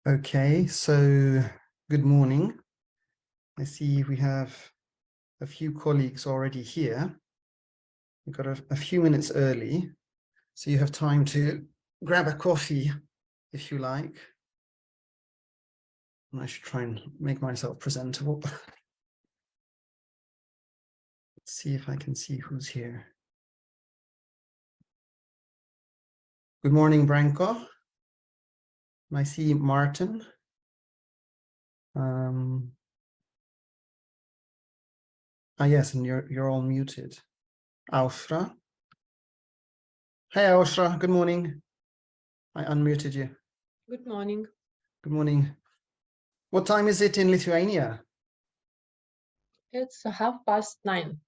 Okay, so good morning. I see we have a few colleagues already here. We've got a few minutes early, so you have time to grab a coffee if you like. And I should try and make myself presentable. Let's see if I can see who's here. Good morning, Branko. I see Martin. Yes, and you're all muted. Ausra. Hey, Ausra, good morning. I unmuted you. Good morning. Good morning. What time is it in Lithuania? It's 9:30.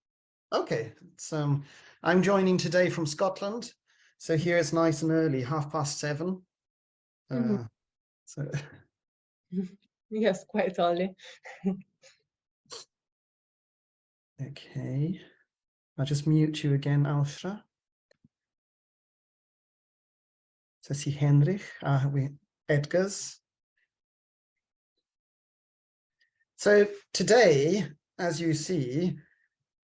Okay, so I'm joining today from Scotland. So here it's nice and early, 7:30. So Yes, quite early. okay, I'll just mute you again, Ausra. So I see Henrich, Edgar's. So today, as you see,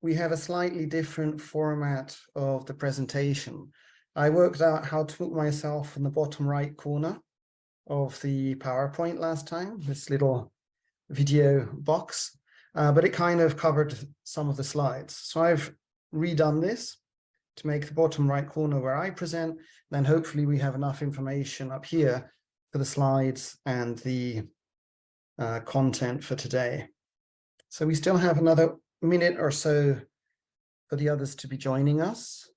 we have a slightly different format of the presentation. I worked out how to put myself in the bottom right corner of the PowerPoint last time, this little video box, but it kind of covered some of the slides. So I've redone this to make the bottom right corner where I present, then hopefully we have enough information up here for the slides and the content for today. So we still have another minute or so for the others to be joining us,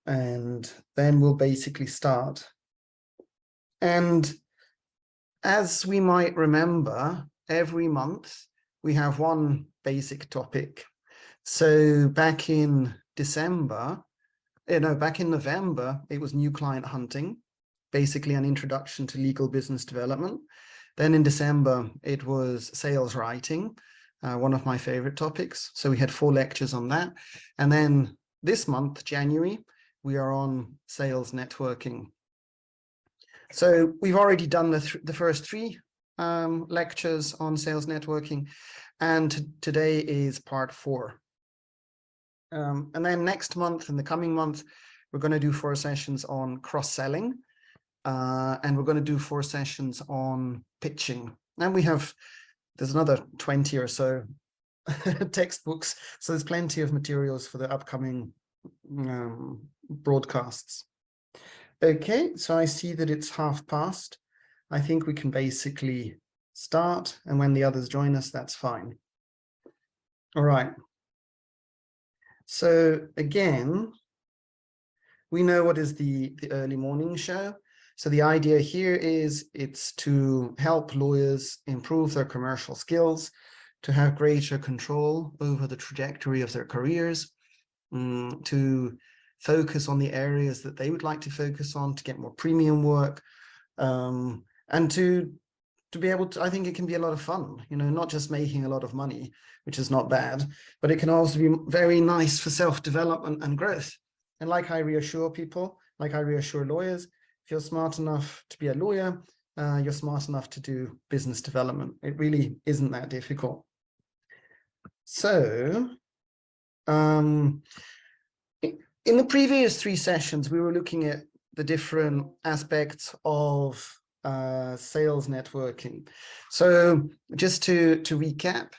and then we'll basically start. And as we might remember, every month we have one basic topic. So back in November, it was new client hunting, basically an introduction to legal business development. Then in December, it was sales writing, one of my favorite topics. So we had 4 lectures on that. And then this month, January, we are on sales networking. So we've already done the first 3 lectures on sales networking, and today is part 4. And then next month and the coming month, we're going to do 4 sessions on cross-selling, and we're going to do 4 sessions on pitching. And there's another 20 or so textbooks, so there's plenty of materials for the upcoming broadcasts. Okay, so I see that it's past. I think we can basically start, and when the others join us, that's fine. All right. So again, we know what is the early morning show. So the idea here is it's to help lawyers improve their commercial skills, to have greater control over the trajectory of their careers, to focus on the areas that they would like to focus on, to get more premium work, and to be able to, I think it can be a lot of fun, not just making a lot of money, which is not bad, but it can also be very nice for self-development and growth. And like I reassure people, like I reassure lawyers, if you're smart enough to be a lawyer, you're smart enough to do business development. It really isn't that difficult. So, in the previous 3 sessions, we were looking at the different aspects of sales networking. So just to recap,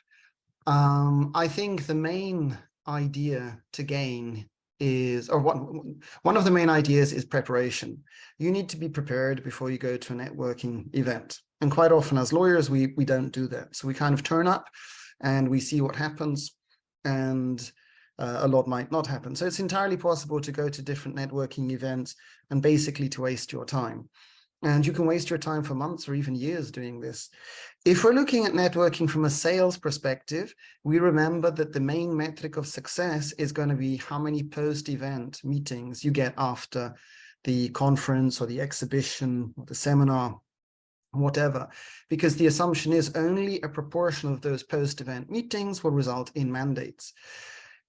I think the main idea to gain is, or one of the main ideas is preparation. You need to be prepared before you go to a networking event. And quite often as lawyers, we don't do that. So we kind of turn up and we see what happens, and a lot might not happen. So it's entirely possible to go to different networking events and basically to waste your time. And you can waste your time for months or even years doing this. If we're looking at networking from a sales perspective, we remember that the main metric of success is going to be how many post-event meetings you get after the conference or the exhibition or the seminar, whatever, because the assumption is only a proportion of those post-event meetings will result in mandates.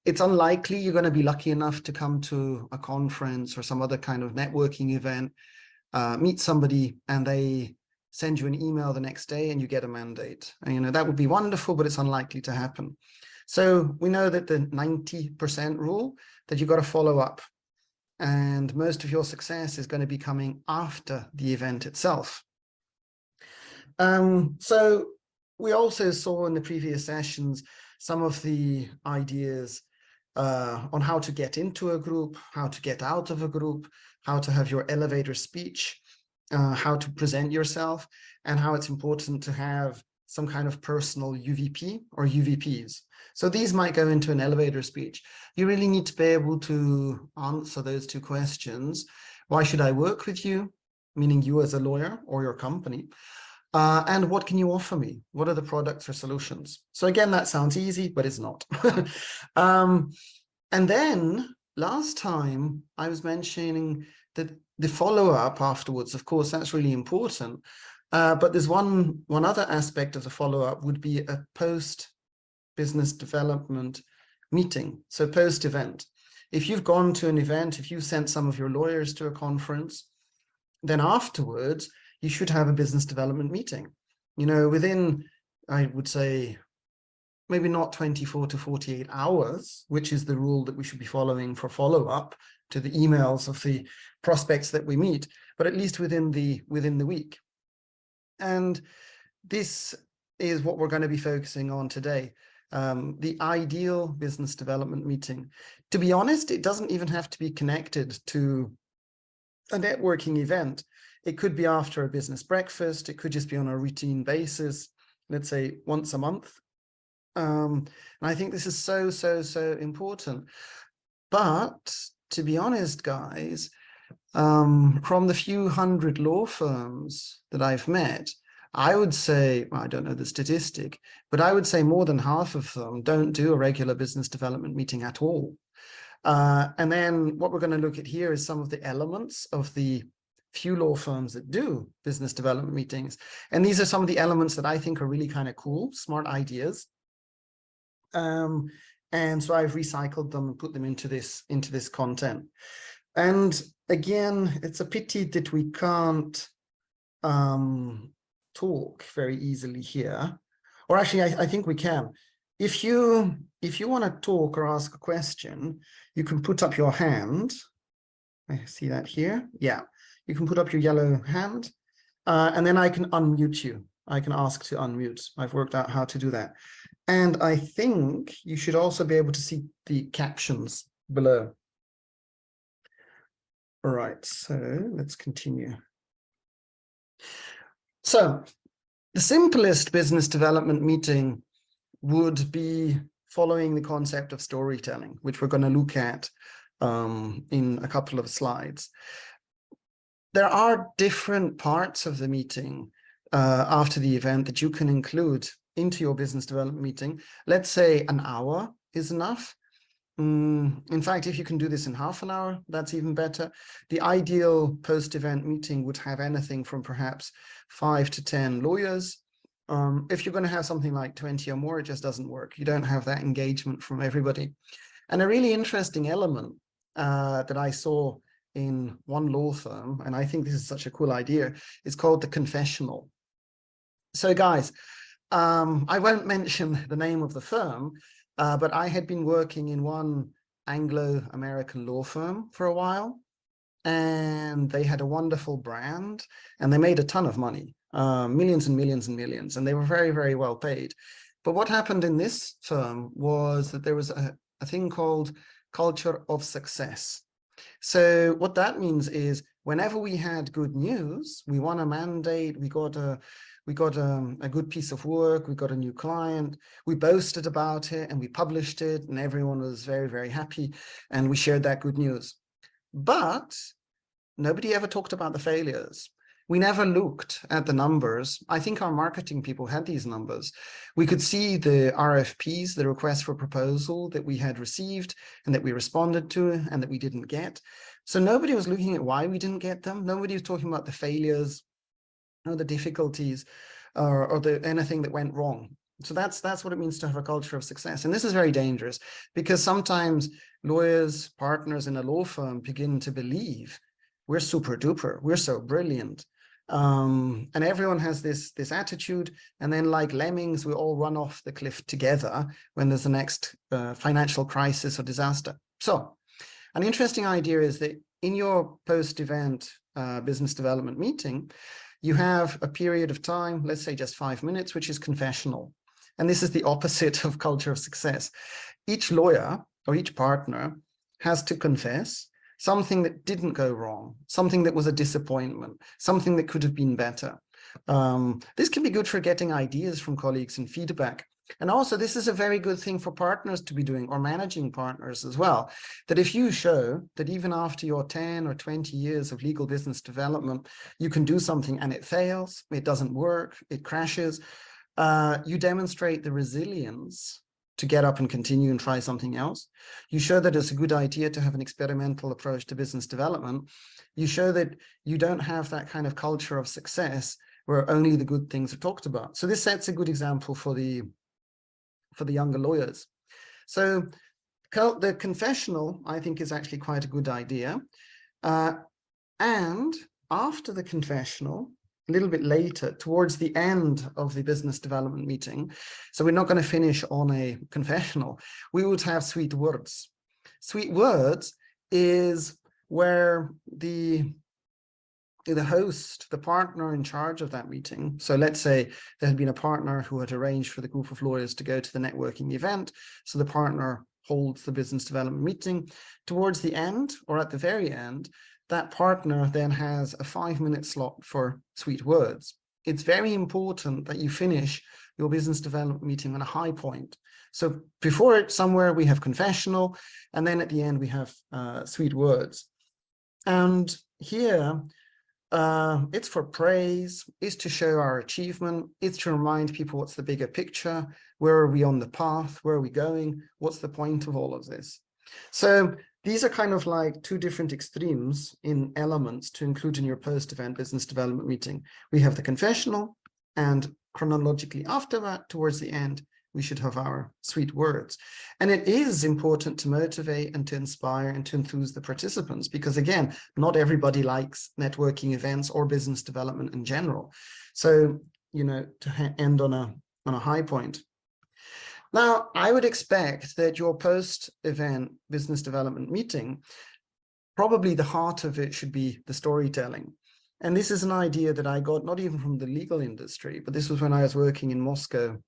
It's unlikely you're going to be lucky enough to come to a conference or some other kind of networking event, meet somebody, and they send you an email the next day and you get a mandate. And, that would be wonderful, but it's unlikely to happen. So we know that the 90% rule, that you've got to follow up. And most of your success is going to be coming after the event itself. So we also saw in the previous sessions some of the ideas on how to get into a group, how to get out of a group, how to have your elevator speech, how to present yourself, and how it's important to have some kind of personal UVP or UVPs. So these might go into an elevator speech. You really need to be able to answer those two questions. Why should I work with you? Meaning you as a lawyer or your company. And what can you offer me? What are the products or solutions? So again, that sounds easy, but it's not. And then last time I was mentioning that the follow-up afterwards, of course, that's really important. But there's one other aspect of the follow-up would be a post-business development meeting. So post-event. If you've gone to an event, if you sent some of your lawyers to a conference, then afterwards, you should have a business development meeting. Within, I would say, maybe not 24 to 48 hours, which is the rule that we should be following for follow-up to the emails of the prospects that we meet, but at least within the week. And this is what we're going to be focusing on today, the ideal business development meeting. To be honest, it doesn't even have to be connected to a networking event. It could be after a business breakfast. It could just be on a routine basis, let's say once a month. And I think this is so, so, so important. But to be honest, guys, from the few hundred law firms that I've met, I would say, well, I don't know the statistic, but I would say more than half of them don't do a regular business development meeting at all. And then what we're going to look at here is some of the elements of the few law firms that do business development meetings. And these are some of the elements that I think are really kind of cool, smart ideas. And so I've recycled them and put them into this content. And again, it's a pity that we can't talk very easily here. Or actually, I think we can. If you want to talk or ask a question, you can put up your hand. I see that here. Yeah, you can put up your yellow hand, and then I can unmute you. I can ask to unmute. I've worked out how to do that. And I think you should also be able to see the captions below. All right, so let's continue. So the simplest business development meeting would be following the concept of storytelling, which we're going to look at in a couple of slides. There are different parts of the meeting after the event that you can include into your business development meeting. Let's say an hour is enough. In fact, if you can do this in half an hour, that's even better. The ideal post-event meeting would have anything from perhaps 5 to 10 lawyers. If you're going to have something like 20 or more, it just doesn't work. You don't have that engagement from everybody. And a really interesting element that I saw in one law firm, and I think this is such a cool idea, is called the Confessional. So guys, I won't mention the name of the firm, but I had been working in one Anglo-American law firm for a while, and they had a wonderful brand, and they made a ton of money, millions and millions and millions, and they were very, very well paid. But what happened in this firm was that there was a thing called culture of success. So what that means is whenever we had good news, we won a mandate, we got a good piece of work, we got a new client, we boasted about it and we published it and everyone was very, very happy and we shared that good news. But nobody ever talked about the failures. We never looked at the numbers. I think our marketing people had these numbers. We could see the RFPs, the requests for proposal that we had received and that we responded to and that we didn't get. So nobody was looking at why we didn't get them. Nobody was talking about the failures or the difficulties or anything that went wrong. So that's what it means to have a culture of success. And this is very dangerous because sometimes lawyers, partners in a law firm begin to believe we're super duper, we're so brilliant. And everyone has this attitude, and then like lemmings, we all run off the cliff together when there's the next financial crisis or disaster. So an interesting idea is that in your post-event business development meeting, you have a period of time, let's say just 5 minutes, which is confessional. And this is the opposite of culture of success. Each lawyer or each partner has to confess something that didn't go wrong, something that was a disappointment, something that could have been better. This can be good for getting ideas from colleagues and feedback. And also, this is a very good thing for partners to be doing, or managing partners as well, that if you show that even after your 10 or 20 years of legal business development, you can do something and it fails, it doesn't work, it crashes, you demonstrate the resilience to get up and continue and try something else. You show that it's a good idea to have an experimental approach to business development. You show that you don't have that kind of culture of success where only the good things are talked about. So this sets a good example for the younger lawyers. So the confessional, I think, is actually quite a good idea. And after the confessional, a little bit later, towards the end of the business development meeting, so we're not going to finish on a confessional, we would have sweet words. Sweet words is where the host, the partner in charge of that meeting. So let's say there had been a partner who had arranged for the group of lawyers to go to the networking event. So the partner holds the business development meeting. Towards the end, or at the very end, that partner then has a 5-minute slot for sweet words. It's very important that you finish your business development meeting on a high point. So before it, somewhere we have confessional, and then at the end we have sweet words. And here, it's for praise, it's to show our achievement, it's to remind people what's the bigger picture, where are we on the path, where are we going, what's the point of all of this. So these are kind of like two different extremes in elements to include in your post-event business development meeting. We have the confessional, and chronologically after that, towards the end, we should have our sweet words. And it is important to motivate and to inspire and to enthuse the participants, because again, not everybody likes networking events or business development in general. So, you know, to end on a high point. Now, I would expect that your post-event business development meeting, probably the heart of it should be the storytelling. And this is an idea that I got not even from the legal industry, but this was when I was working in Moscow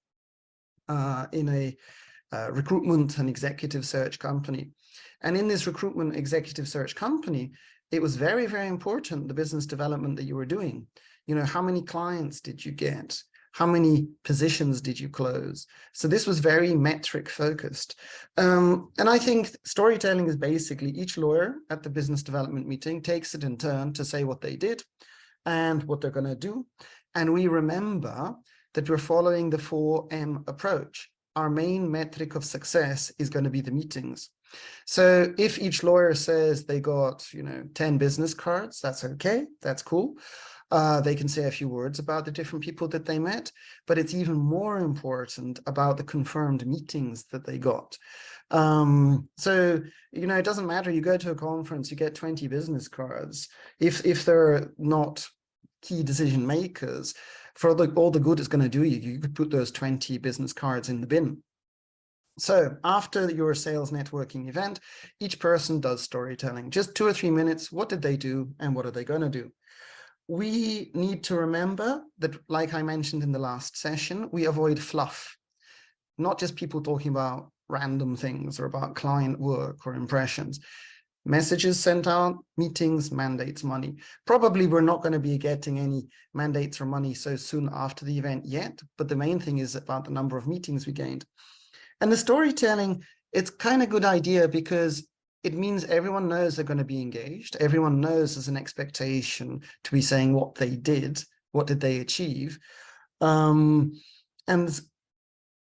in a recruitment and executive search company. And in this recruitment executive search company, it was very, very important, the business development that you were doing. You know, how many clients did you get? How many positions did you close? So this was very metric focused. And I think storytelling is basically each lawyer at the business development meeting takes it in turn to say what they did and what they're going to do. And we remember that we're following the 4M approach. Our main metric of success is going to be the meetings. So if each lawyer says they got, 10 business cards, that's okay, that's cool. They can say a few words about the different people that they met, but it's even more important about the confirmed meetings that they got. So, it doesn't matter. You go to a conference, you get 20 business cards. If they're not key decision makers, for all the good it's going to do you, you could put those 20 business cards in the bin. So after your sales networking event, each person does storytelling, just 2 or 3 minutes. What did they do and what are they going to do? We need to remember that, like I mentioned in the last session, we avoid fluff, not just people talking about random things or about client work or impressions. Messages sent out, meetings, mandates, money. Probably we're not going to be getting any mandates or money so soon after the event yet, but the main thing is about the number of meetings we gained. And the storytelling, it's kind of a good idea because it means everyone knows they're going to be engaged. Everyone knows there's an expectation to be saying what they did, what did they achieve. And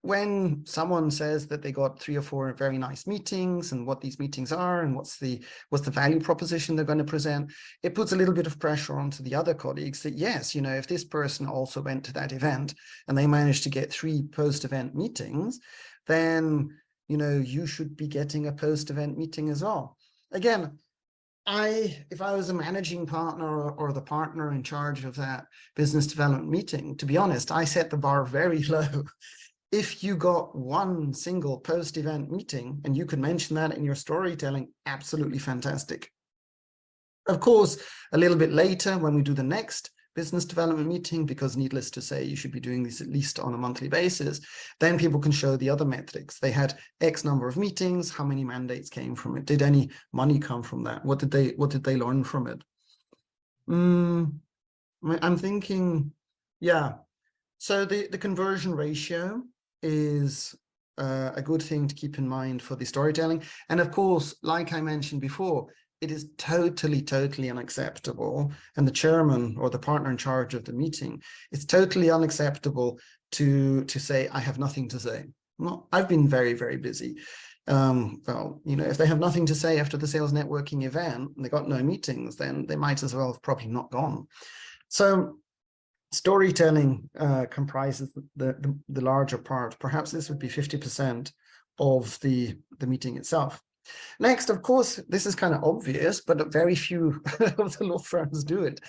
when someone says that they got 3 or 4 very nice meetings and what these meetings are and what's the value proposition they're going to present, it puts a little bit of pressure onto the other colleagues that, yes, if this person also went to that event and they managed to get 3 post-event meetings, then, you should be getting a post-event meeting as well. Again, if I was a managing partner or the partner in charge of that business development meeting, to be honest, I set the bar very low. If you got one single post-event meeting and you could mention that in your storytelling, absolutely fantastic. Of course, a little bit later when we do the next business development meeting, because needless to say, you should be doing this at least on a monthly basis, then people can show the other metrics. They had X number of meetings, how many mandates came from it? Did any money come from that? What did they learn from it? I'm thinking, yeah. So the conversion ratio is a good thing to keep in mind for the storytelling. And of course, like I mentioned before, it is totally unacceptable. And the chairman or the partner in charge of the meeting, it's totally unacceptable to say, I have nothing to say. No, I've been very, very busy. Well, you know, if they have nothing to say after the sales networking event and they got no meetings, then they might as well have probably not gone. So storytelling comprises the larger part. Perhaps this would be 50% of the meeting itself. Next, of course, this is kind of obvious, but very few of the law firms do it.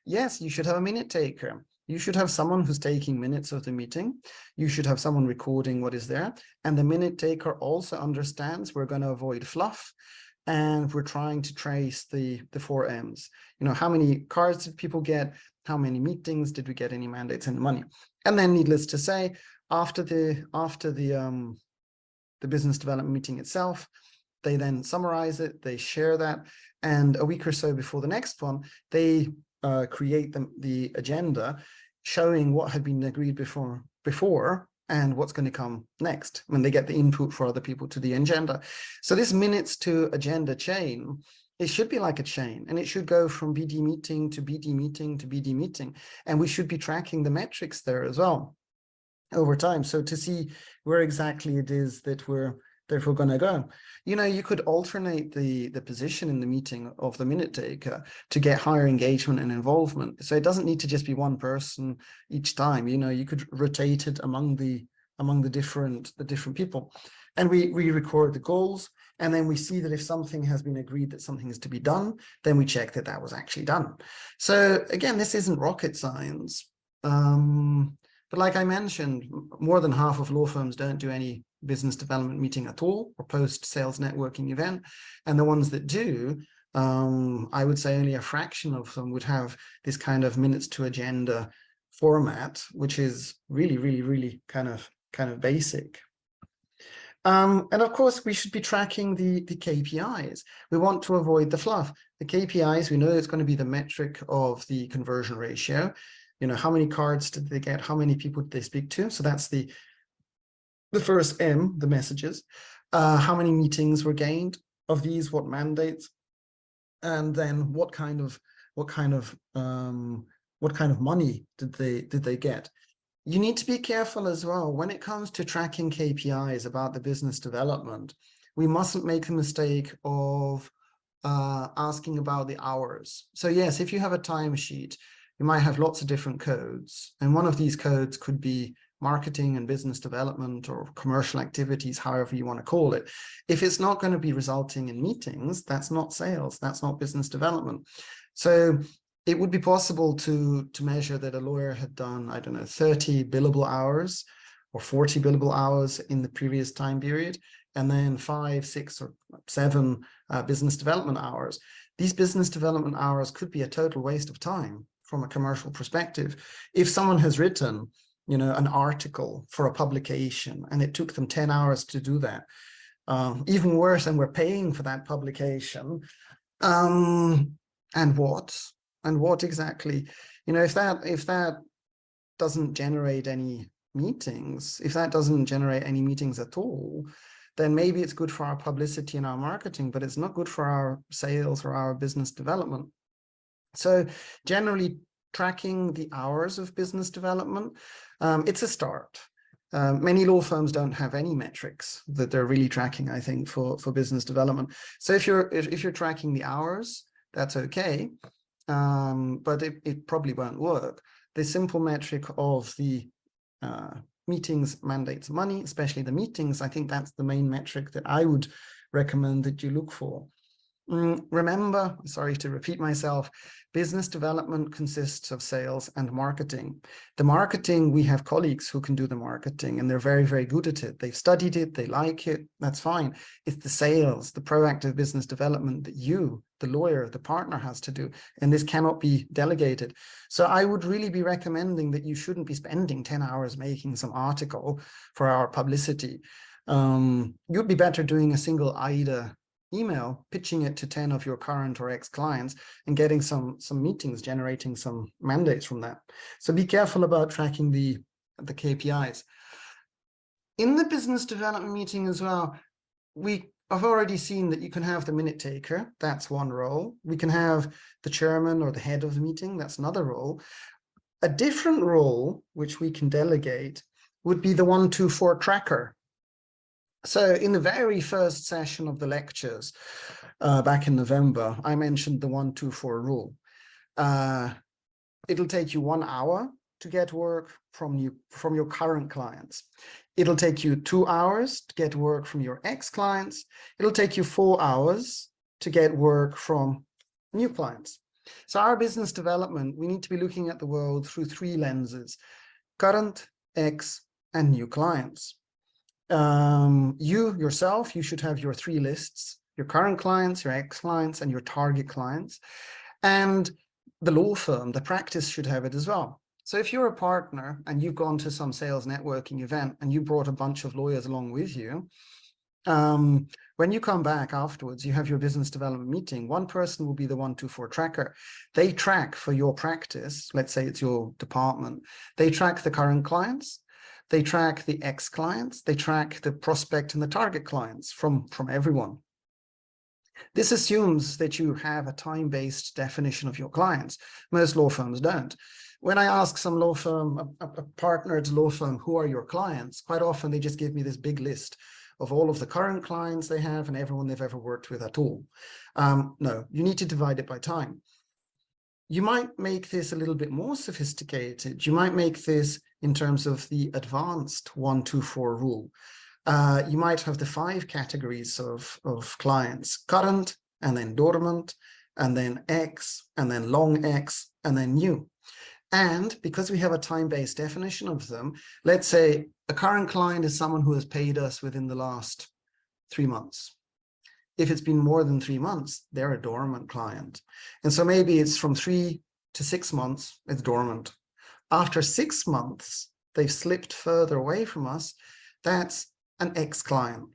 Yes, you should have a minute taker. You should have someone who's taking minutes of the meeting. You should have someone recording what is there. And the minute taker also understands we're going to avoid fluff. And we're trying to trace the 4 M's. You know, how many cards did people get? How many meetings? Did we get any mandates and money? And then needless to say, after the business development meeting itself, they then summarize it, they share that, and a week or so before the next one, they create the agenda showing what had been agreed before and what's going to come next when they get the input for other people to the agenda. So this minutes to agenda chain, it should be like a chain, and it should go from BD meeting to BD meeting to BD meeting. And we should be tracking the metrics there as well over time. So to see where exactly it is that we're going to go. You know, you could alternate the position in the meeting of the minute taker to get higher engagement and involvement. So it doesn't need to just be one person each time. You know, you could rotate it among the different people. And we record the goals, and then we see that if something has been agreed that something is to be done, then we check that that was actually done. So again, this isn't rocket science. But like I mentioned, more than half of law firms don't do any business development meeting at all or post-sales networking event. And the ones that do, I would say only a fraction of them would have this kind of minutes to agenda format, which is really kind of basic. And of course, we should be tracking the KPIs. We want to avoid the fluff. The KPIs, we know it's going to be the metric of the conversion ratio. You know, how many cards did they get? How many people did they speak to? So that's the first M, the messages. How many meetings were gained? Of these, what mandates? And then what kind of money did they get? You need to be careful as well when it comes to tracking KPIs about the business development. We mustn't make the mistake of asking about the hours. So yes, if you have a timesheet, you might have lots of different codes, and one of these codes could be marketing and business development or commercial activities, however you want to call it. If it's not going to be resulting in meetings, that's not sales, that's not business development. So it would be possible to measure that a lawyer had done, I don't know, 30 billable hours or 40 billable hours in the previous time period, and then 5, 6, or 7 business development hours. These business development hours could be a total waste of time from a commercial perspective. If someone has written, you know, an article for a publication and it took them 10 hours to do that, even worse, and we're paying for that publication, and what exactly, you know, if that doesn't generate any meetings, if that doesn't generate any meetings at all, then maybe it's good for our publicity and our marketing, but it's not good for our sales or our business development. So generally, tracking the hours of business development, it's a start. Many law firms don't have any metrics that they're really tracking, I think, for business development. So if you're tracking the hours, that's okay, but it probably won't work. The simple metric of the meetings, mandates, money, especially the meetings, I think that's the main metric that I would recommend that you look for. Remember, sorry to repeat myself, business development consists of sales and marketing. The marketing, we have colleagues who can do the marketing and they're very, very good at it. They've studied it, they like it, that's fine. It's the sales, the proactive business development that you, the lawyer, the partner has to do, and this cannot be delegated. So I would really be recommending that you shouldn't be spending 10 hours making some article for our publicity. You'd be better doing a single AIDA email, pitching it to 10 of your current or ex-clients and getting some meetings, generating some mandates from that. So be careful about tracking the KPIs. In the business development meeting as well, I've already seen that you can have the minute taker, that's one role. We can have the chairman or the head of the meeting, that's another role. A different role, which we can delegate, would be the 124 tracker. So in the very first session of the lectures back in November, I mentioned the 124 rule. It'll take you 1 hour to get work from your current clients. It'll take you 2 hours to get work from your ex-clients. It'll take you 4 hours to get work from new clients. So our business development, we need to be looking at the world through 3 lenses: current, ex, and new clients. You yourself, you should have your 3 lists: your current clients, your ex-clients, and your target clients. And the law firm, the practice, should have it as well. So if you're a partner and you've gone to some sales networking event and you brought a bunch of lawyers along with you, when you come back afterwards, you have your business development meeting. One person will be the 124 tracker. They track for your practice, let's say it's your department, they track the current clients, they track the ex-clients, they track the prospect and the target clients from everyone. This assumes that you have a time-based definition of your clients. Most law firms don't. When I ask some law firm, a partner at a law firm, who are your clients? Quite often they just give me this big list of all of the current clients they have and everyone they've ever worked with at all. No, you need to divide it by time. You might make this a little bit more sophisticated. You might make this in terms of the advanced 124 rule. You might have the 5 categories of clients: current, and then dormant, and then ex, and then long ex, and then new. And because we have a time-based definition of them, let's say a current client is someone who has paid us within the last 3 months. If it's been more than 3 months, they're a dormant client. And so maybe it's from 3 to 6 months, it's dormant. After 6 months, they've slipped further away from us, that's an ex-client.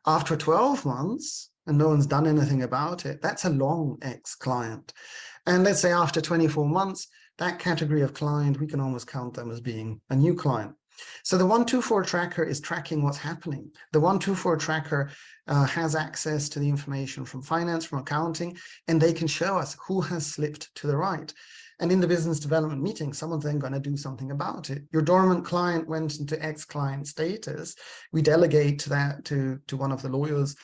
After 12 months, and no one's done anything about it, that's a long ex-client. And let's say after 24 months, that category of client, we can almost count them as being a new client. So the 124 tracker is tracking what's happening. The 124 tracker has access to the information from finance, from accounting, and they can show us who has slipped to the right. And in the business development meeting, someone's then going to do something about it. Your dormant client went into ex-client status. We delegate that to one of the lawyers.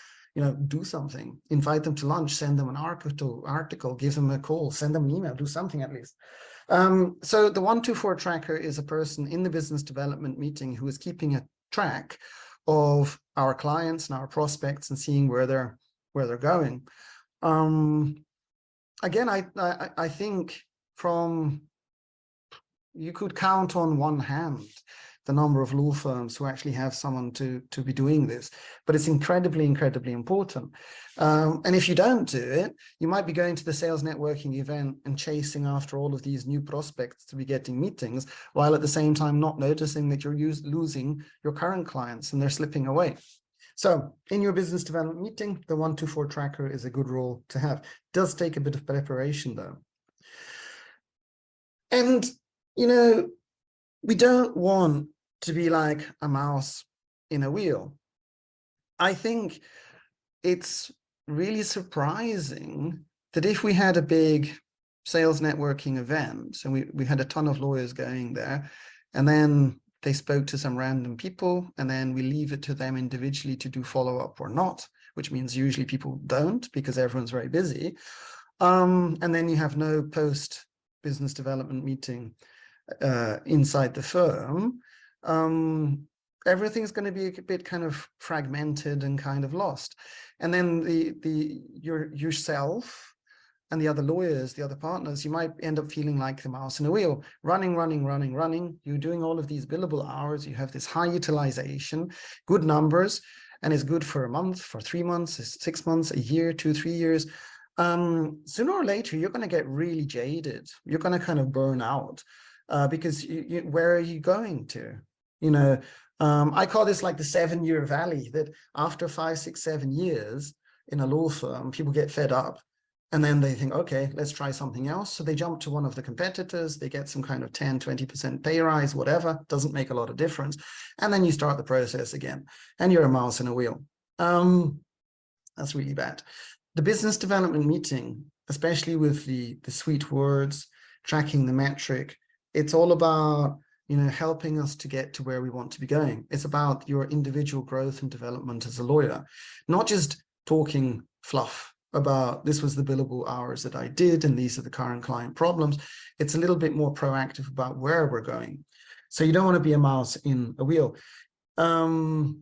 Do something, invite them to lunch, send them an article, give them a call, send them an email, do something at least. So the 124 tracker is a person in the business development meeting who is keeping a track of our clients and our prospects and seeing where they're going. Again, I think you could count on one hand the number of law firms who actually have someone to be doing this, but it's incredibly, incredibly important. And if you don't do it, you might be going to the sales networking event and chasing after all of these new prospects to be getting meetings, while at the same time not noticing that you're losing your current clients and they're slipping away. So in your business development meeting, the 124 tracker is a good role to have. It does take a bit of preparation though. And, we don't want to be like a mouse in a wheel. I think it's really surprising that if we had a big sales networking event and we had a ton of lawyers going there, and then they spoke to some random people, and then we leave it to them individually to do follow-up or not, which means usually people don't because everyone's very busy. And then you have no post-business development meeting inside the firm. everything's going to be a bit kind of fragmented and kind of lost. And then yourself and the other lawyers, the other partners, you might end up feeling like the mouse in a wheel, running. You're doing all of these billable hours. You have this high utilization, good numbers, and it's good for a month, for 3 months, 6 months, a year, 2, 3 years. Sooner or later, you're going to get really jaded. You're going to kind of burn out because where are you going to? I call this like the 7-year valley, that after 5, 6, 7 years in a law firm, people get fed up. And then they think, okay, let's try something else. So they jump to one of the competitors, they get some kind of 10, 20% pay rise, whatever, doesn't make a lot of difference. And then you start the process again, and you're a mouse in a wheel. That's really bad. The business development meeting, especially with the sweet words, tracking the metric, it's all about, helping us to get to where we want to be going. It's about your individual growth and development as a lawyer, not just talking fluff about this was the billable hours that I did, and these are the current client problems. It's a little bit more proactive about where we're going. So you don't want to be a mouse in a wheel. Our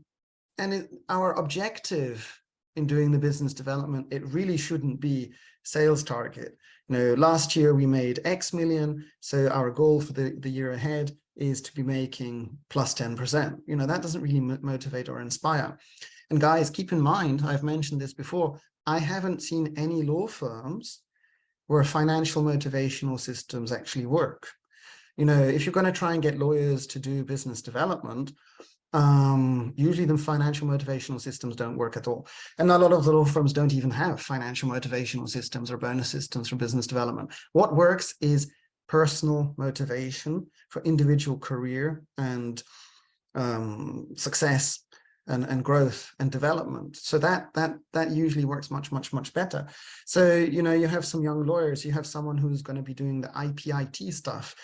objective in doing the business development, it really shouldn't be sales target. Last year we made X million, so our goal for the year ahead is to be making plus 10%. That doesn't really motivate or inspire. And guys, keep in mind, I've mentioned this before, I haven't seen any law firms where financial motivational systems actually work. If you're going to try and get lawyers to do business development, usually the financial motivational systems don't work at all. And a lot of the law firms don't even have financial motivational systems or bonus systems for business development. What works is personal motivation for individual career and success and growth and development. So that usually works much better. So you have some young lawyers, you have someone who's going to be doing the IPIT stuff,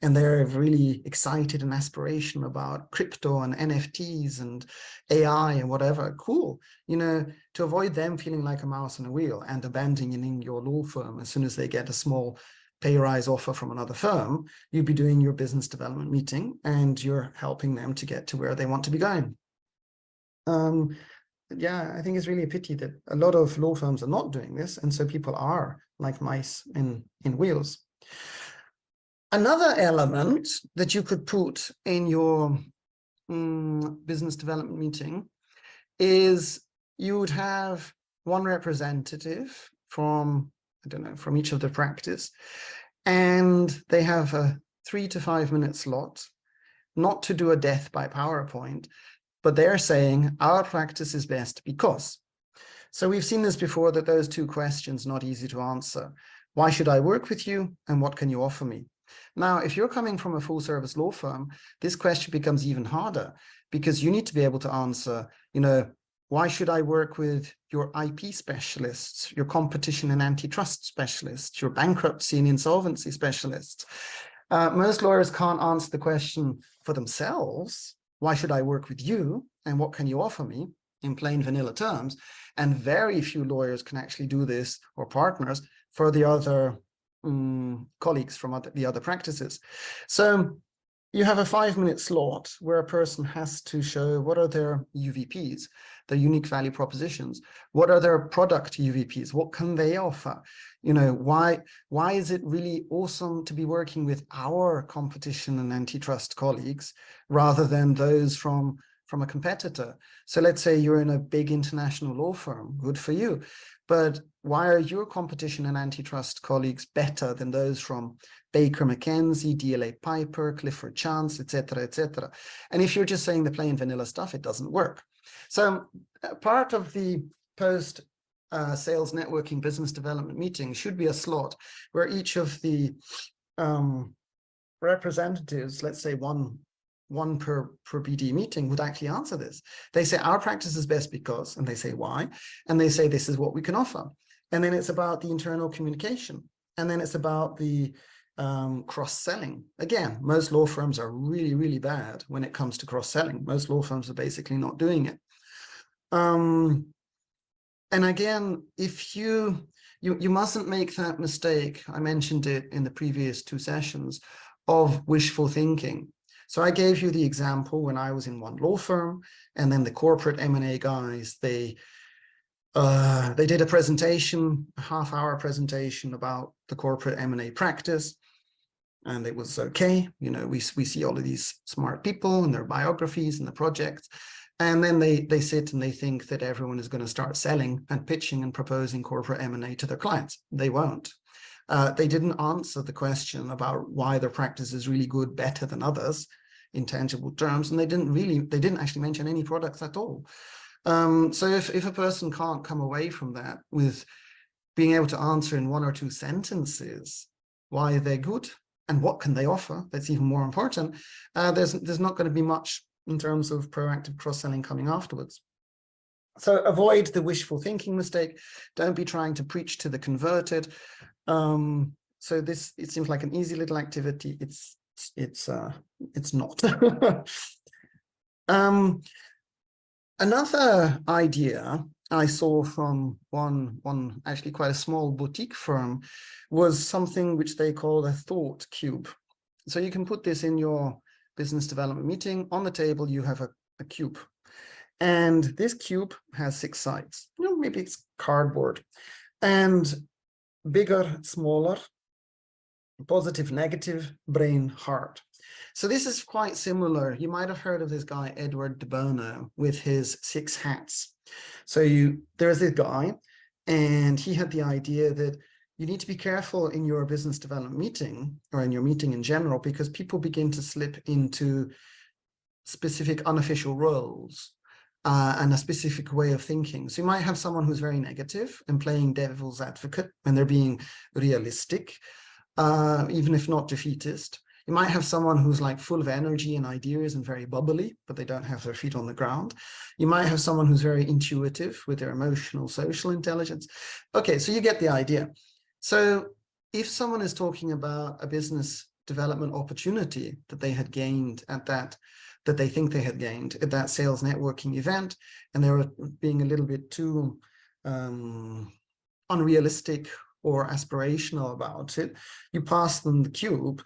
and they're really excited and aspirational about crypto and NFTs and AI and whatever. Cool. To avoid them feeling like a mouse on a wheel and abandoning your law firm as soon as they get a small pay rise offer from another firm, you'd be doing your business development meeting and you're helping them to get to where they want to be going. Yeah, I think it's really a pity that a lot of law firms are not doing this, and so people are like mice in wheels. Another element that you could put in your business development meeting is you would have one representative from each of the practice, and they have a 3 to 5 minute slot, not to do a death by PowerPoint, but they're saying our practice is best because. So we've seen this before, that those two questions not easy to answer. Why should I work with you, and what can you offer me? Now, if you're coming from a full service law firm, this question becomes even harder, because you need to be able to answer, why should I work with your IP specialists, your competition and antitrust specialists, your bankruptcy and insolvency specialists? Most lawyers can't answer the question for themselves. Why should I work with you, and what can you offer me, in plain vanilla terms? And very few lawyers can actually do this, or partners, for the other colleagues from the other practices. So you have a 5 minute slot where a person has to show what are their UVPs, their unique value propositions, what are their product UVPs, what can they offer, why is it really awesome to be working with our competition and antitrust colleagues rather than those from a competitor. So let's say you're in a big international law firm, good for you, but why are your competition and antitrust colleagues better than those from Baker McKenzie, DLA Piper, Clifford Chance, etc., etc.? And if you're just saying the plain vanilla stuff, it doesn't work. So part of the post sales networking business development meeting should be a slot where each of the representatives, let's say one per BD meeting, would actually answer this. They say our practice is best because, and they say why, and they say this is what we can offer. And then it's about the internal communication, and then it's about the cross-selling. Again, most law firms are really bad when it comes to cross-selling. Most law firms are basically not doing it. And again, if you mustn't make that mistake, I mentioned it in the previous 2 sessions, of wishful thinking. So I gave you the example when I was in one law firm, and then the corporate M&A guys, they did a presentation, a half-hour presentation about the corporate M&A practice. And it was okay. You know, we see all of these smart people and their biographies and the projects. And then they sit and they think that everyone is going to start selling and pitching and proposing corporate M&A to their clients. They won't. They didn't answer the question about why their practice is really good, better than others in tangible terms. And they didn't actually mention any products at all. So if a person can't come away from that with being able to answer in 1 or 2 sentences why they're good and what can they offer, that's even more important, there's not going to be much in terms of proactive cross-selling coming afterwards. So avoid the wishful thinking mistake. Don't be trying to preach to the converted. So it seems like an easy little activity. It's not. Another idea I saw from one actually quite a small boutique firm was something which they call a thought cube. So you can put this in your business development meeting. On the table, you have a cube. And this cube has 6 sides. You know, maybe it's cardboard. And bigger, smaller, positive, negative, brain, heart. So this is quite similar. You might have heard of this guy, Edward de Bono, with his 6 hats. So there's this guy, and he had the idea that you need to be careful in your business development meeting, or in your meeting in general, because people begin to slip into specific unofficial roles and a specific way of thinking. So you might have someone who's very negative and playing devil's advocate, and they're being realistic, even if not defeatist. You might have someone who's like full of energy and ideas and very bubbly, but they don't have their feet on the ground. You might have someone who's very intuitive with their emotional, social intelligence. Okay, so you get the idea. So if someone is talking about a business development opportunity that they had gained at that they think they had gained at that sales networking event, and they were being a little bit too unrealistic or aspirational about it, you pass them the cube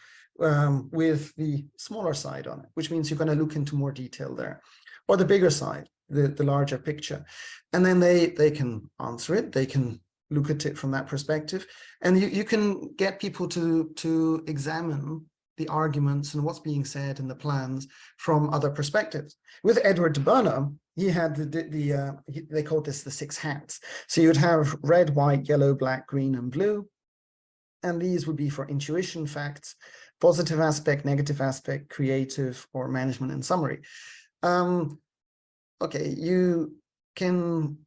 with the smaller side on it, which means you're going to look into more detail there, or the bigger side, the larger picture. And then they can answer it, they can look at it from that perspective, and you can get people to examine the arguments and what's being said in the plans from other perspectives. With Edward de Bono, he had they called this the 6 hats. So you would have red, white, yellow, black, green, and blue. And these would be for intuition, facts, positive aspect, negative aspect, creative, or management and summary. Okay, you can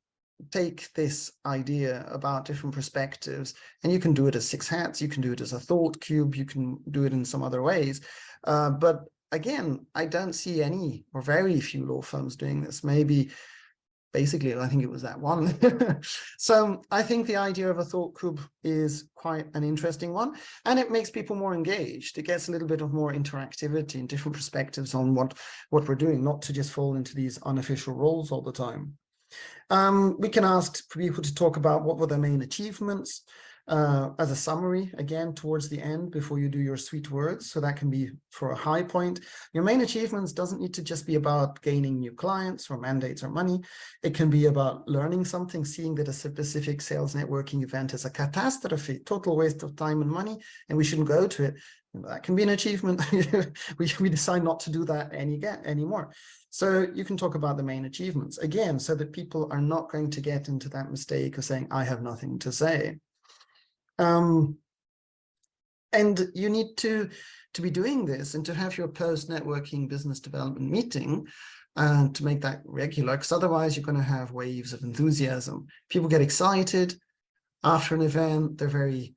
take this idea about different perspectives, and you can do it as 6 hats, you can do it as a thought cube, you can do it in some other ways. But again, I don't see any or very few law firms doing this. Maybe basically, I think it was that one. So I think the idea of a thought cube is quite an interesting one, and it makes people more engaged. It gets a little bit of more interactivity and different perspectives on what we're doing, not to just fall into these unofficial roles all the time. We can ask people to talk about what were their main achievements as a summary, again, towards the end before you do your sweet words. So that can be for a high point. Your main achievements doesn't need to just be about gaining new clients or mandates or money. It can be about learning something, seeing that a specific sales networking event is a catastrophe, total waste of time and money, and we shouldn't go to it. That can be an achievement. we decide not to do that anymore. So you can talk about the main achievements, again, so that people are not going to get into that mistake of saying, I have nothing to say. And you need to be doing this and to have your post-networking business development meeting and to make that regular, because otherwise you're going to have waves of enthusiasm. People get excited after an event. They're very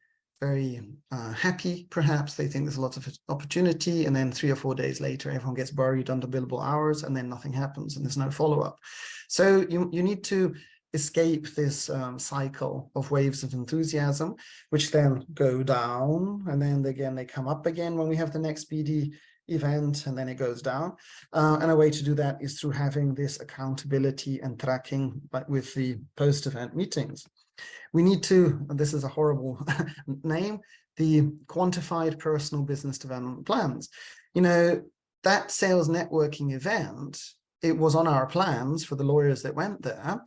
happy, perhaps. They think there's lots of opportunity, and then 3 or 4 days later, everyone gets buried under billable hours, and then nothing happens, and there's no follow-up. So you need to escape this cycle of waves of enthusiasm, which then go down, and then again they come up again when we have the next BD event, and then it goes down. And a way to do that is through having this accountability and tracking, but with the post-event meetings. We need to, and this is a horrible name, the quantified personal business development plans. You know, that sales networking event, it was on our plans for the lawyers that went there.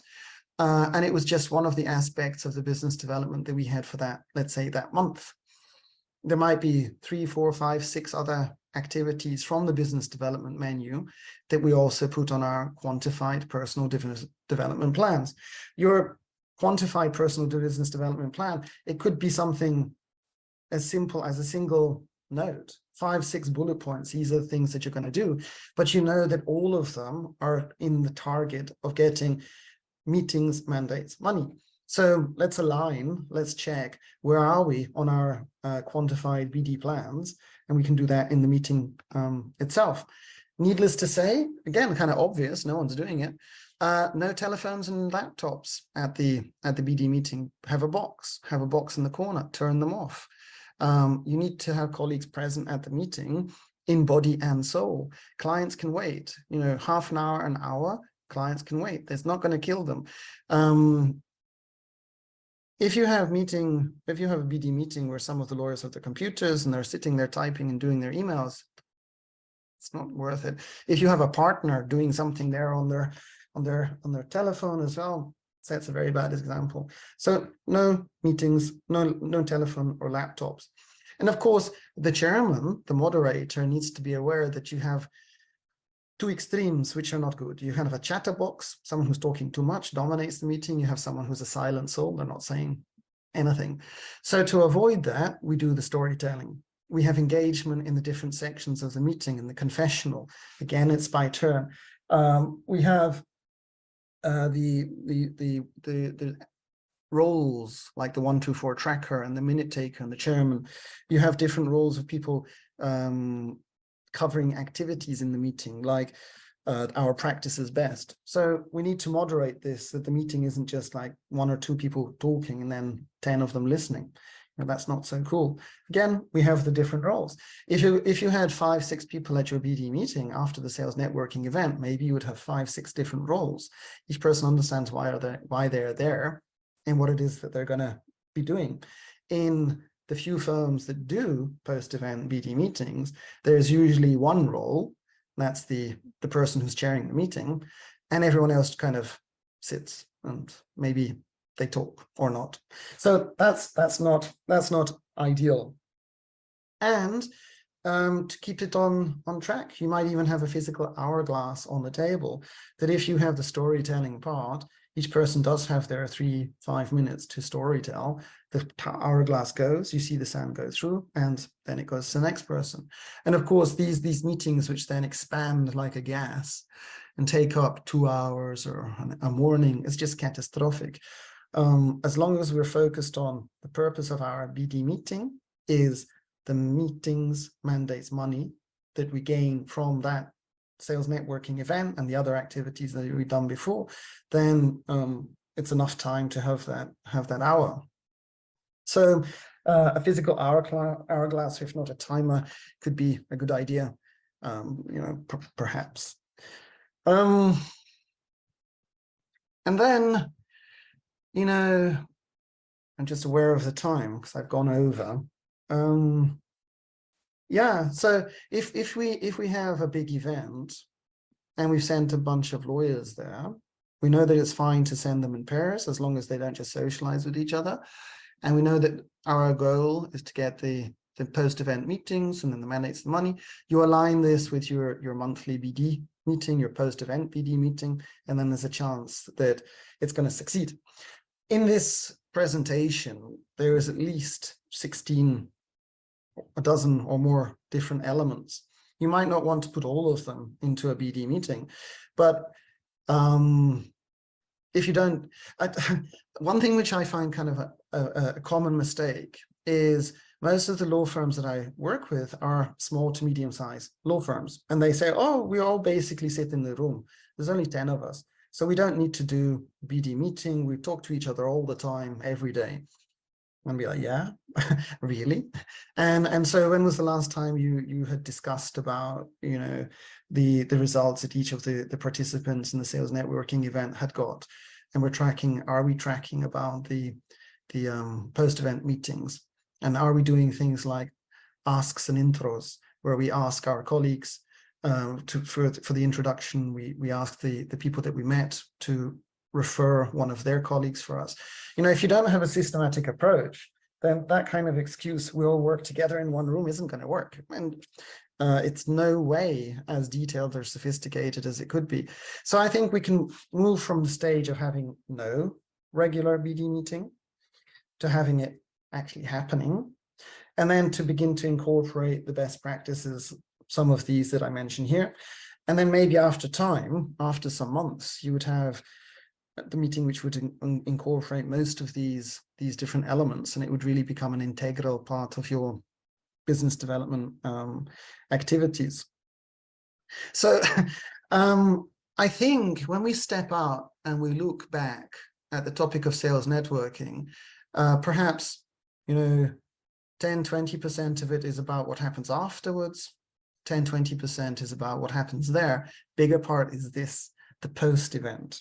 And it was just one of the aspects of the business development that we had for that, let's say, that month. There might be 3, 4, 5, 6 other activities from the business development menu that we also put on our quantified personal development plans. Your quantified personal business development plan, it could be something as simple as a single note, 5, 6 bullet points. These are the things that you're going to do, but you know that all of them are in the target of getting meetings, mandates, money. So let's align, let's check, where are we on our quantified BD plans? And we can do that in the meeting itself. Needless to say, again, kind of obvious, no one's doing it. No telephones and laptops at the BD meeting. Have a box in the corner, turn them off. You need to have colleagues present at the meeting in body and soul. Clients can wait, half an hour, an hour, clients can wait. That's not going to kill them. If you have a BD meeting where some of the lawyers have their computers and they're sitting there typing and doing their emails, it's not worth it. If you have a partner doing something there on their telephone as well, that's a very bad example. So no meetings, no telephone or laptops. And of course, the chairman, the moderator, needs to be aware that you have two extremes which are not good. You have a chatterbox, someone who's talking too much, dominates the meeting. You have someone who's a silent soul, they're not saying anything. So to avoid that, we do the storytelling. We have engagement in the different sections of the meeting. In the confessional, again, it's by turn. We have the roles, like the 124 tracker and the minute taker and the chairman. You have different roles of people covering activities in the meeting, like our practice is best. So we need to moderate this, that the meeting isn't just like 1 or 2 people talking and then 10 of them listening. That's not so cool. Again, we have the different roles. If you had 5, 6 people at your BD meeting after the sales networking event, maybe you would have 5, 6 different roles. Each person understands why they're there and what it is that they're going to be doing. In the few firms that do post-event BD meetings, there's usually one role, that's the person who's chairing the meeting, and everyone else kind of sits and maybe they talk or not. So that's not ideal. And to keep it on track, you might even have a physical hourglass on the table, that if you have the storytelling part, each person does have their 3-5 minutes to storytell. The hourglass goes, you see the sound go through, and then it goes to the next person. And of course, these meetings, which then expand like a gas and take up 2 hours or a morning, it's just catastrophic. As long as we're focused on the purpose of our BD meeting is the meetings, mandates, money that we gain from that sales networking event and the other activities that we've done before, then it's enough time to have that hour. So a physical hourglass, if not a timer, could be a good idea, perhaps. And then, I'm just aware of the time because I've gone over. Yeah, so if we have a big event and we've sent a bunch of lawyers there, we know that it's fine to send them in pairs as long as they don't just socialize with each other. And we know that our goal is to get the post-event meetings and then the mandates, the money. You align this with your monthly BD meeting, your post-event BD meeting, and then there's a chance that it's going to succeed. In this presentation, there is at least 16, a dozen or more different elements. You might not want to put all of them into a BD meeting, but if you don't, one thing which I find kind of a common mistake is most of the law firms that I work with are small to medium-sized law firms. And they say, oh, we all basically sit in the room. There's only 10 of us. So we don't need to do BD meeting. We talk to each other all the time, every day. And be like, yeah, really? And so when was the last time you had discussed about, the results that each of the participants in the sales networking event had got? And are we tracking about the post-event meetings? And are we doing things like asks and intros, where we ask our colleagues for the introduction, we asked the people that we met to refer one of their colleagues for us. If you don't have a systematic approach, then that kind of excuse, we all work together in one room, isn't going to work. And it's no way as detailed or sophisticated as it could be. So I think we can move from the stage of having no regular BD meeting to having it actually happening, and then to begin to incorporate the best practices, some of these that I mentioned here. And then maybe after time, after some months, you would have the meeting which would incorporate most of these different elements, and it would really become an integral part of your business development activities. So I think when we step out and we look back at the topic of sales networking, perhaps 10-20% of it is about what happens afterwards, 10-20% is about what happens there. Bigger part is this, the post event.